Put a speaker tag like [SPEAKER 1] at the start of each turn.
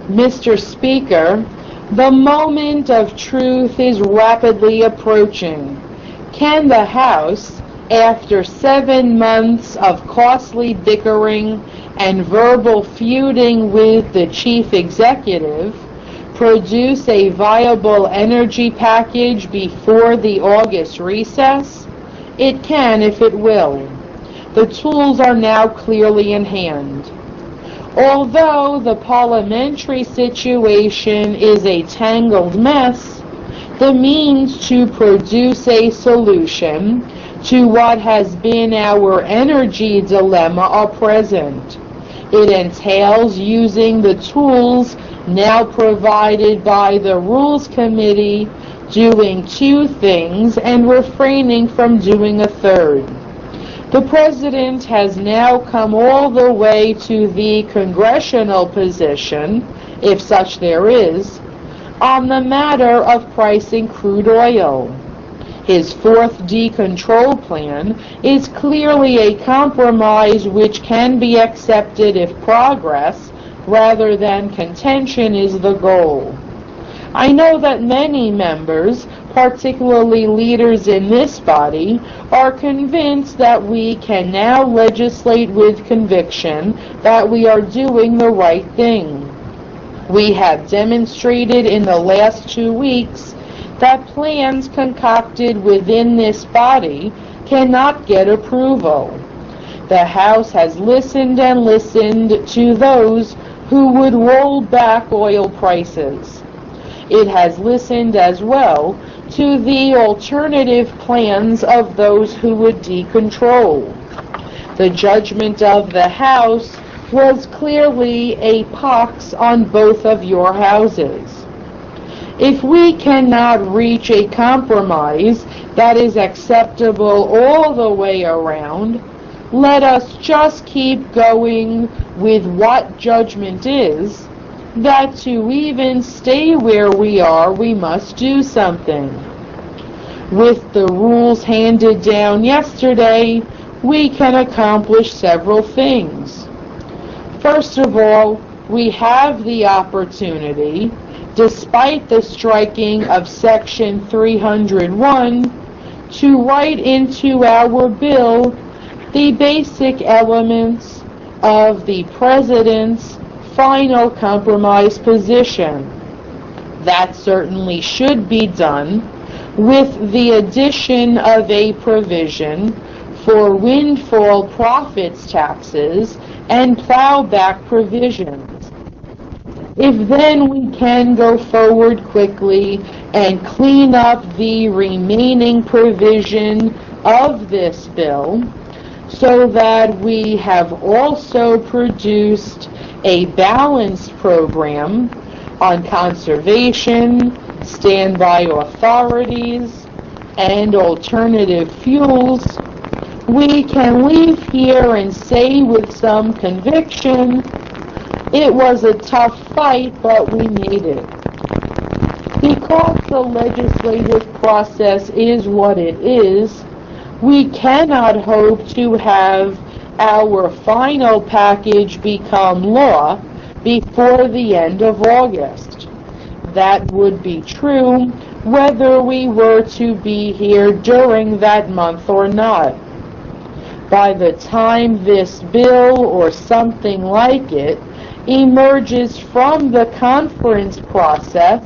[SPEAKER 1] Mr. Speaker, the moment of truth is rapidly approaching. Can the House, after 7 months of costly bickering and verbal feuding with the Chief Executive, produce a viable energy package before the August recess? It can if it will. The tools are now clearly in hand. Although the parliamentary situation is a tangled mess, the means to produce a solution to what has been our energy dilemma are present. It entails using the tools now provided by the Rules Committee, doing 2 things and refraining from doing a third. The President has now come all the way to the congressional position, if such there is, on the matter of pricing crude oil. His 4th decontrol plan is clearly a compromise which can be accepted if progress rather than contention is the goal. I know that many members, particularly leaders in this body, are convinced that we can now legislate with conviction that we are doing the right thing. We have demonstrated in the last 2 weeks that plans concocted within this body cannot get approval. The House has listened and listened to those who would roll back oil prices. It has listened as well to the alternative plans of those who would decontrol. The judgment of the House was clearly a pox on both of your houses. If we cannot reach a compromise that is acceptable all the way around, let us just keep going with what judgment is, that to even stay where we are, we must do something. With the rules handed down yesterday, we can accomplish several things. First of all, we have the opportunity, despite the striking of Section 301, to write into our bill the basic elements of the President's final compromise position. That certainly should be done with the addition of a provision for windfall profits taxes and plowback provisions. If then we can go forward quickly and clean up the remaining provision of this bill so that we have also produced a balanced program on conservation, standby authorities, and alternative fuels, we can leave here and say with some conviction, it was a tough fight, but we made it. Because the legislative process is what it is, we cannot hope to have our final package become law before the end of August. That would be true whether we were to be here during that month or not. By the time this bill or something like it emerges from the conference process,